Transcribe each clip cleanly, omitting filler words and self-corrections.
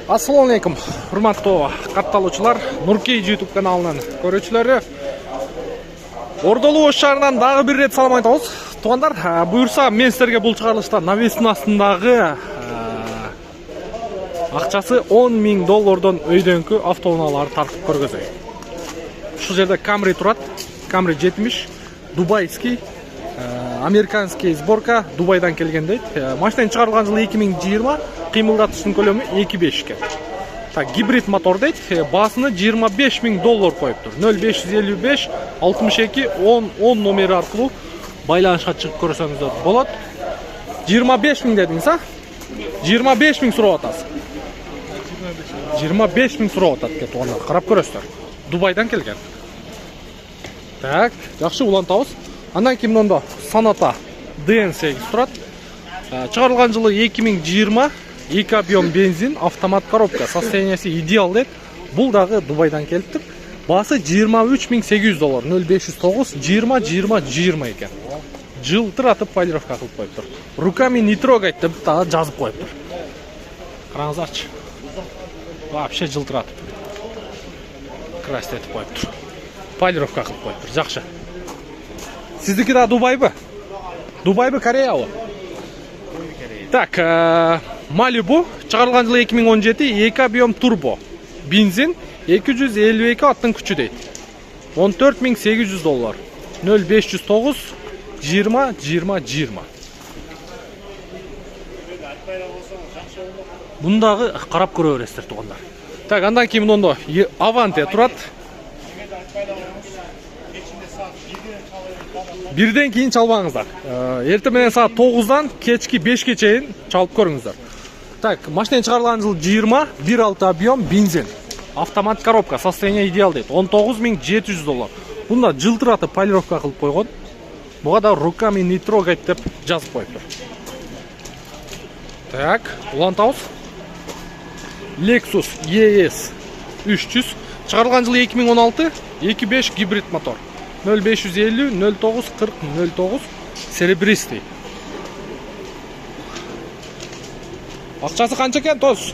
Assalamu alaikum, hurmatli qattalochilar, Nurkey YouTube kanalının көрүүчүлөрү. Ордолуу шаарынан дагы бир рет салам айтабыз. Туугандар, буюрса мен силерге бул чыгарылышта навестин астындагы акчасы $10,000 өйдөңкү автоунааларды тартып көргөзөйм. Ушул жерде Camry турат. Camry 70, дубайский, американский сборка, Дубайдан келген дейт. Машинанын чыгарылган жылы 2020, кыймылдатыштын көлөмү 2.5 экен. Так, гибрид мотор дейт. Басыны $25,000 коюптур. 0555 62 10 номери аркылуу байланышка чыгып көрсөңүздөр болот. 25.000 дедиңиз, а? 25.000 сурап атасыз. 25.000 сурап атат экен туугандар. Карап көрөсүздөр. Дубайдан келген. Так, жакшы улантабыз. Андан кийин мондо Sonata DN8 турат. Чыгарылган жылы 2020, 2 объем бензин, автомат коробка, состояниясы идеал дейт. Бул дагы Дубайдан келиптир. Басы $23,800, 0509 20 экен. Жылтыратып полировка кылып коюптур. Руками не трогать деп дагы жазып коюптур. Караңыздарчы. Вообще жылтыратып. Красить этип коюптур. Полировка кылып коюптур. Жакшы. Сиздики да Дубайбы? Дубайбы, Кореябы? Так, Malibu чыгарылган жылы 2017, 2 объем турбо. Бензин 252 аттын күчү дейт. $14,800. 0509 20. Бундагы карап көрө бересиздер туугандар. Так, андан кийин мондо Avante турат. Бирден кийин чалбаңыздар. Эртең менен саат 9-дан кечки 5-ке чейин чалып көрүңүздөр. Так, машина чыгарылган жыл 20, 1.6 объем бензин. Автомат коробка, состояние идеал дейт. $19,700. Бунда жылтыратып полировка кылып койгон. Буга да руками не трогать деп жазып коюптур. Так, улантабыз. Lexus ES 300 чыгарылган жылы 2016, 2.5 гибрид мотор. 0550 09 40 09 серебристый. Акчасы канча экен, тоз?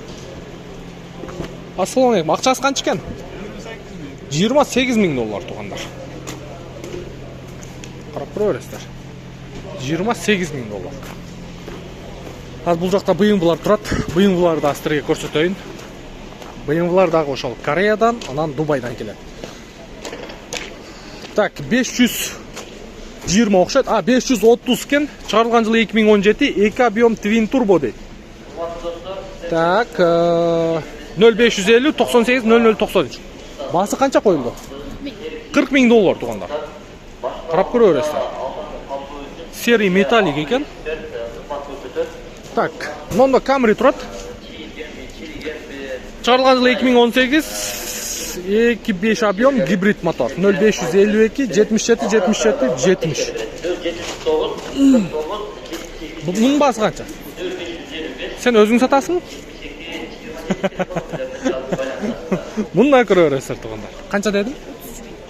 Ассалам алейкум. Акчасы канча экен? $28,000 туугандар. Карап көрө бересиздер. $28,000. Азыр бул жакта быйыңбылар турат. Быйыңбыларды да силерге көрсөтөйүн. Быйыңбылар дагы ошол Кореядан, анан Дубайдан келет. Так, 520 окшойт. 530 экен. Чыгарылган жылы 2017, 2 объем твин турбо дейт. Так, 0550 98 0093. Басы канча коюлду? $40,000 туугандар. Карап көрө бересиздер. Серый металлик экен. Так, мондо Camry турат. Чыгарылган жылы 2018, 2.5 объем гибрид мотор. 0552 77 70. Бунун басы канча? Сен өзүң сатасың? Мундан көрө бересиздер туугандар. Канча дедим?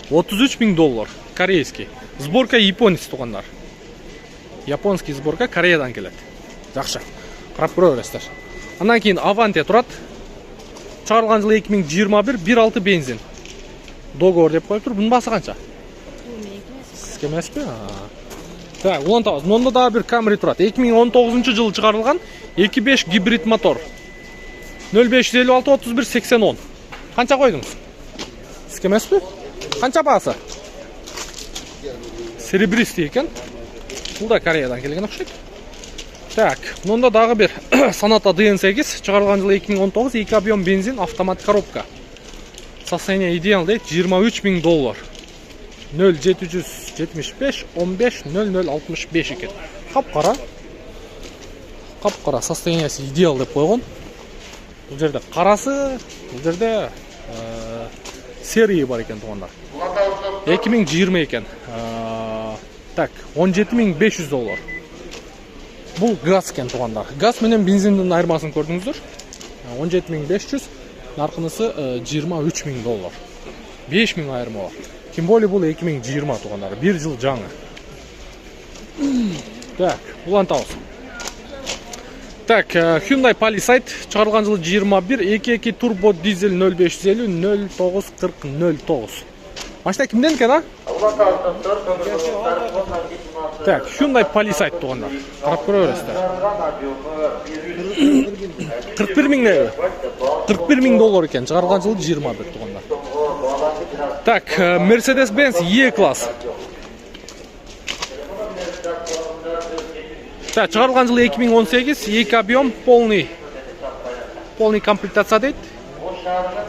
$33,000. Корейский. Сборка японец туугандар. Японский сборка Кореядан келет. Жакшы. Карап көрө бересиздер. Андан кийин Avante турат. Чыгарылган жылы 2021, 1.6 бензин. Договор деп коюптур. Бунун басы канча? Сизге эмеспи? Так, улантабыз. Мондо дагы бир Camry турат. 2019 жылы чыгарылган 2.5 гибрид мотор. 0556 31 80 10. Канча койдуңуз? Сизге эмеспи? Канча басы? Серебристый экен. Бул да Кореядан келген окшойт. Так, мондо дагы бир Sonata DN8 чыгарылган жылы 2019, 2 объем бензин, автомат коробка. Состояние идеал дейт. $20,000. 0775 15 0065 экен. Капкара. Капкара, состояниясы идеал деп койгон. Бул жерде карасы, бул жерде серия бар экен туугандар. 2020 экен. Так, $17,500. Бул газ экен туугандар. Газ менен бензиндин айырмасын көрдүңүздөр. 17,500, наркынысы $23,000. 5,000 айырма бар. Тем более бул 2020 туугандар. 1 жыл жаңы. Так, улантабыз. Так, Hyundai Palisade чыгарылган жылы 21, 2.2 турбо дизель 0550 0940 09. Машина кимден экен, а? Так, Hyundai Palisade тугандар. Карап көрө бересиздер. 41 миң небе? 41 миң доллар экен, чыгарылган жылы 21 тугандар. Так, Mercedes-Benz E-класс. Так, чыгарылган жылы 2018, 2 объем, полный комплектация дейт.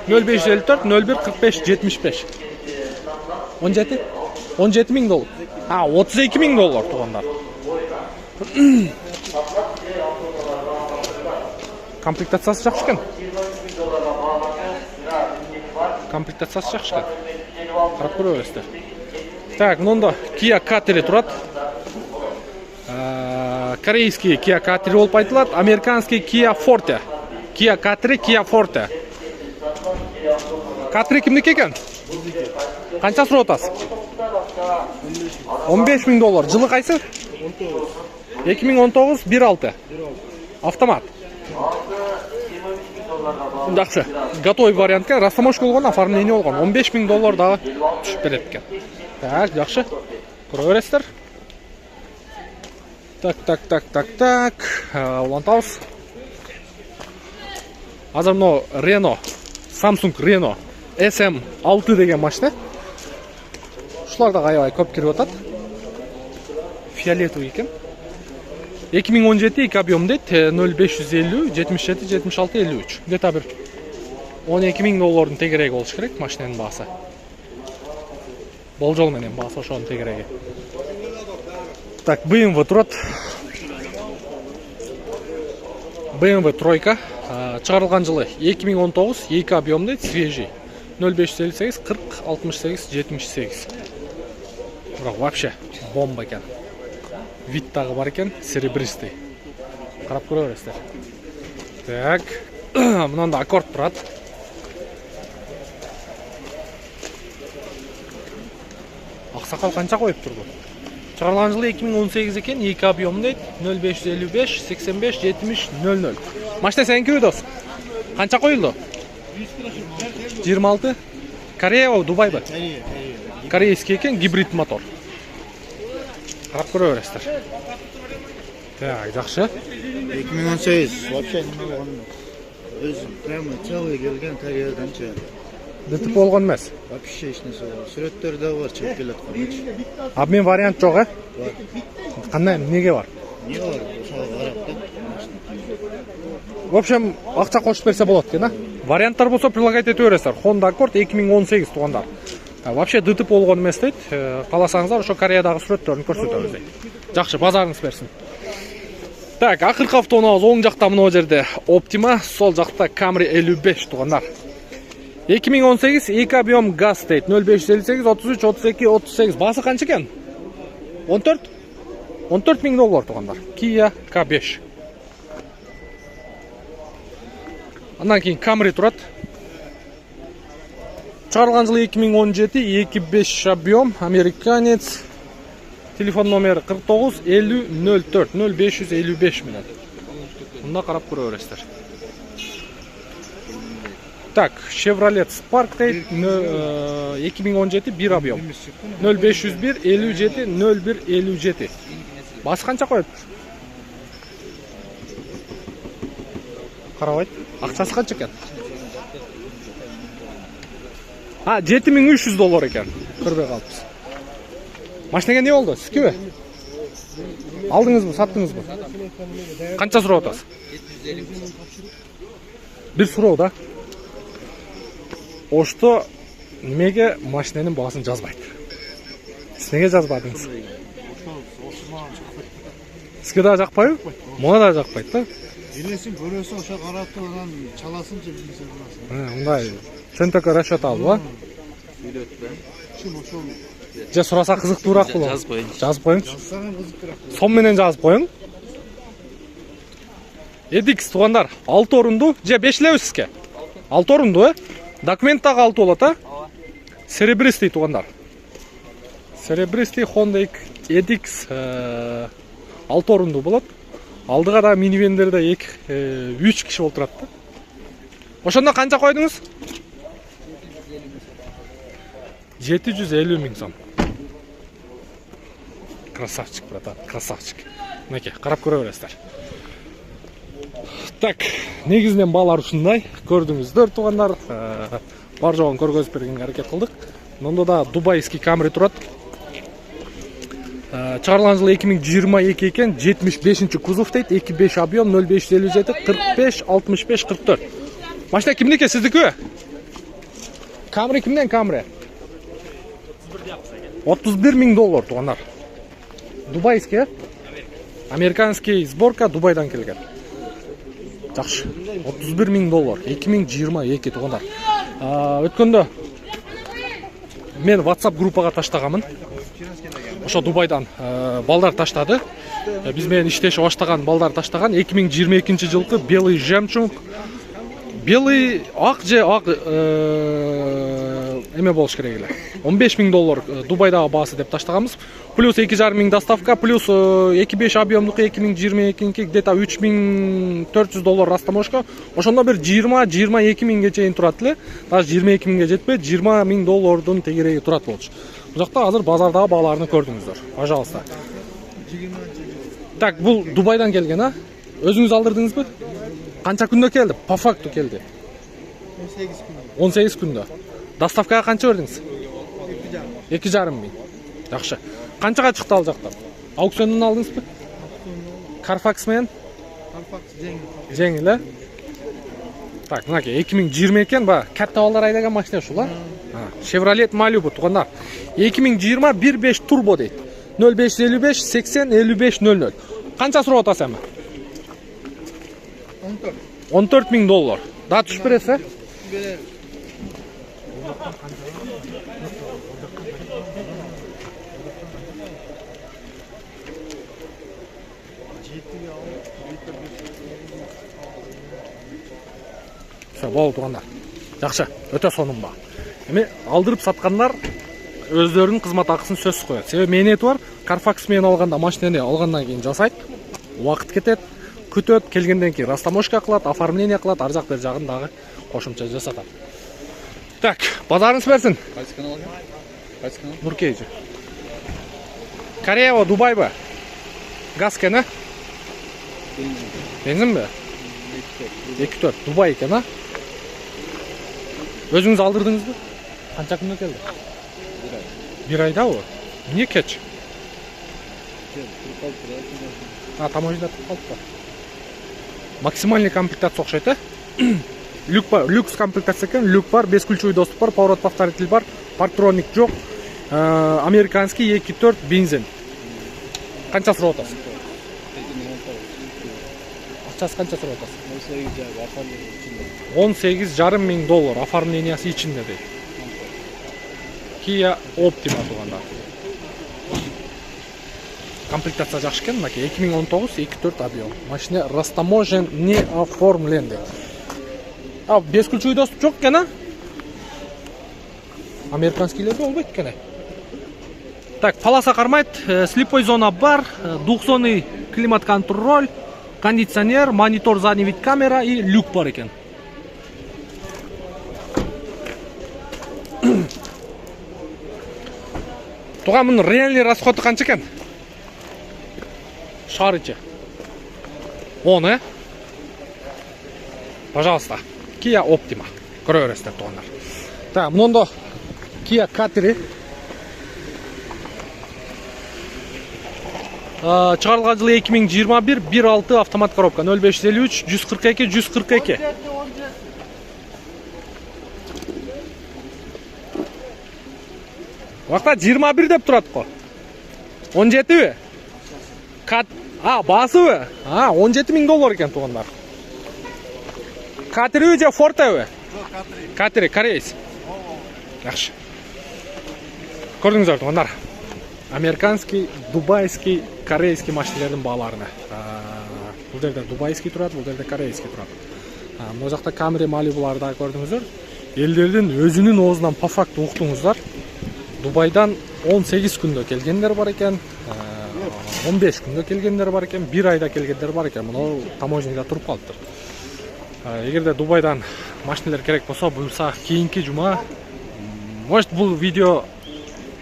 0554 01 45 75. 17 миң доллар. 32 миң доллар тугандар. Комплектациясы жакшы экен. Комплектациясы жакшы экен. Карап көрө бересиздер. Так, мында Kia Catry турат. Корейский Kia Catry болуп айтылат, американский Kia Forte. Kia Catry, Kia Forte. Catry кимдики экен? Канча сурап атасыз? 15 миң доллар. Жылы кайсы? 2019 1.6. Автомат. Жакшы. Готовый вариант экен. Растаможка болгон, оформление болгон. 15 миң доллар дагы түшүп берет экен. Так, жакшы. Көрө бересиздер. Так. Улантабыз. Азыр мына Renault, Samsung Renault SM6 деген машина. Ушулар да аябай көп кирип атат. Фиолетовый экен. 2017 2 объем дейт. 0550 77 76 53. Где-то бир 12 миң доллардын тегереги болуш керек машинанын баасы. Болжол менен баасы ошонун тегереги. Так, BMW турат. BMW тройка. Чыгарылган жылы 2019, 2 объем дейт, свежий. 0558 40 68 78. Бирок вообще бомба экен. Вид дагы бар экен, серебристый. Карап көрө бересиздер. Так, мынанда Accord турат. Аксакал канча коюп турду? Чыгарылган жылы 2018 экен, 2 объем дейт, 0555 85 70 00. Машина сеники дос? Канча коюлду? 26. Корея, Дубайбы? Корейский экен, гибрид мотор. Карап көрө бересиздер. Так, жакшы. 2018 вообще неме болгон. Өзү прямо целый келген Кореяданчы. ДТП болгон эмес. Вообще эч нерсе жок. Сүрөттөр да бар, чыгып келатканчы. Обмен вариант жок, Бар. Кандай, эмнеге бар? Не бар? Ошого карап да. В общем, акча кошуп берсе болот экен, а? Варианттар болсо прилагать ете бересиздер. Honda Accord 2018 тугандар. Вообще ДТП болгон эмес дейт. Кааласаңыздар ошо Кореядагы сүрөттөрүн көрсөтөбүз дейт. Жакшы, базарыңыз берсин. Так, акыркы автоунаабыз оң жакта мына жерде Optima, сол жакта Camry 55 тугандар. 2018 2 объем газ дейт. 0558 33 32 38. Басы канча экен? 14? 14 миң доллар тугандар. Kia K5. Андан кийин Camry турат. Чыгарылган жылы 2017, 2.5 объем, американец. Телефон номери 49 50 04 0555 менен. Мында карап көрө бересиздер. Так, Chevrolet Spark дейт, 2017 1 объем. 0501 57 01 57. Басы канча коет? Карабайт. Акчасы канча экен? 7300 доллар экен. Көрбөй калыппыз. Машинеге не болду? Сизге? Алдыңызбы, саттыңызбы? Канча сурап атасыз? 750. Бир суроо да. Ошто немеге машинанын баасын жазбайт? Сиз неге жазбадыңыз? Сизге да жакпайбы? Мага да жакпайт да. Элесин көрөсүң, ошо карап турган чаласынчы билсе буласың. Мындай центр расчет алып, Үйлөтпө. Чын ошол. же сураса кызыктуураак болот. Жазып коюңчу. Жазсаң кызыктуураак. Сом менен жазып коюң. Эдикс тугандар, 6 орунду, же 5 элеби сизге? 6 орунду, Документ дагы 6 болот, Серебристый тугандар. Серебристый Honda Edix 6 орунду болот. Алдыға да минивендерде 3 киши олтурат да. Ошондо канча койдуңуз? 750 миң сом. Красавчик, братан, красавчик. Мінекей, қарап көре бересіздер. Так, негізінен балар ушундай. Көрдүңүздөр тугандар. Бар жоғын көргөзүп бергенге аракет кылдык. Мында да дубайский Camry турат. Чыгарылган жылы 2022 экен, 75-чи кузов дейт, 2.5 объем, 0557 45 65 44. Машина кимдеки, сиздики? Camry кимден Camry? 31 миң доллар тугандар. Дубайский, американский сборка, Дубайдан келген. Жакшы. 31 миң доллар, 2022 тугандар. Өткөндө мен WhatsApp группага таштаганмын. Ошо Дубайдан балдар таштады. Биз менен иштешип баштаган балдар таштаган 2022 жылкы белый жемчуг. Белый ак же ак эме болуш керек эле. 15 миң доллар Дубайдагы баасы деп таштаганбыз. Плюс 2,5 миң доставка, плюс 2.5 объемдук 2022 где-то 3400 доллар растаможка. Ошондо бир 20-22 миңге чейин турат эле. Даже 22 миңге жетпейт, 20 миң доллардын тегереги турат болчу. Бул жакта азыр базардагы бааларны көрдүңүздөр. Пожалуйста. Так, бул Дубайдан келген, а? Өзүңүз алдырдыңызбы? Канча күндө келди? По факту келди. 18 күндө. Доставкага канча бердиңиз? 2,5 миң. Жакшы. Канчага чыкты ал жактан? Аукциондон алдыңызбы? Carfax менен? Carfax жеңил, э? Так, мынакей 2020 экен, ба, катта балдар айдаган машина ушул, а? Chevrolet Malibu тугандар. 2020 1.5 турбо дейт. 0555 80 55 00. Канча сурап атасыз эми? 14 миң доллар. Да түшүп бересиз, э? Берем. Болду тугандар. Жакшы, өтө сонун ба. Эми алдырып саткандар өздөрүнүн кызмат акысын сөзсүз коет. Себеби мээнети бар, Carfax менен алганда машинаны алгандан кийин жасайт, убакыт кетет, күтөт, келгенден кийин растаможка кылат, оформление кылат, ар жак бер жагын дагы кошумча жасатат. Так, базарыңыз берсин. Кайсы канал экен? Кайсы канал? Нуркейжи. Корея, Дубайбы? Газ экен, а? Бензинби? 2.4. Дубай экен, а? Өзүңүз алдырдыңызбы? Канча күндө келди? 1 айдабы? Эмне кеч? Таможняда туруп калыпты. Максимальный комплектация окшойт, э? Люкс комплектация экен, люк бар, бесключевой доступ бар, поворот повторитель бар, парктроник жок, американский 2.4 бензин. Канча сурап атасыз? Акчасы канча сурап атасыз? 18,5 миң доллар оформлениясы ичинде дейт. Kia Optima тугандар. Комплектация жакшы экен, мынакей 2019 2.4 объем. Машина растаможен, не оформлен дейт. Бесключевой доступ жок экен, а? Американскийлерде болбойт экен. Так, полоса кармайт, слепой зона бар, двухзонный климат-контроль, кондиционер, монитор задний вид камера и люк бар экен. Туган мунун реальный расходу канча экен? Шарычы. 10, э? Пожалуйста. Kia Optima. Көрө бересиздер тугандар. Так, мынында Kia Catry. Чыгарылган жылы 2021 1.6 автомат коробка 0553 142 142. Вакта 21 деп турат го. 17би? Басыбы? 17 миң доллар экен тугандар. Catry же Forteби? Catry, корейс. Жакшы. Көрдүңүздөр тугандар. Американский, дубайский, корейский машиналардын бааларына. Бул жерде дубайский турат, бул жерде корейский турат. Мына жакта Camry, Malibu'ларды көрдүңүздөр. Элдердин өзүнүн оозунан по факту уктуңуздар. Дубайдан 18 күндө келгендер бар экен. 15 күнгө келгендер бар экен, 1 айда келгендер бар экен. Мына таможняда туруп калыптыр. Эгерде Дубайдан машиналар керек болсо, буюрса кийинки жума, может бул видео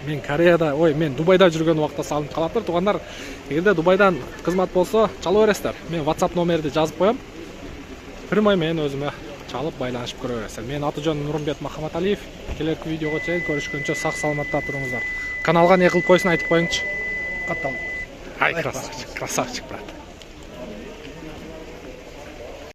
мен Кореяда, мен Дубайда жүргөн убакта салынып калаптыр. Туугандар, эгерде Дубайдан кызмат болсо, чала бересиздер. Мен WhatsApp номерди жазып коем. Прямой мен өзүмө чалып байланышып көрө бересиздер. Мен аты-жөнүм Нурмбет Махаматалиев. Келерки видеого чейин көрүшкөнчө сак саламатта туруңуздар. Каналга не кылып койсун айтып коюңчу. Каттал. Ай, красавчик, брат.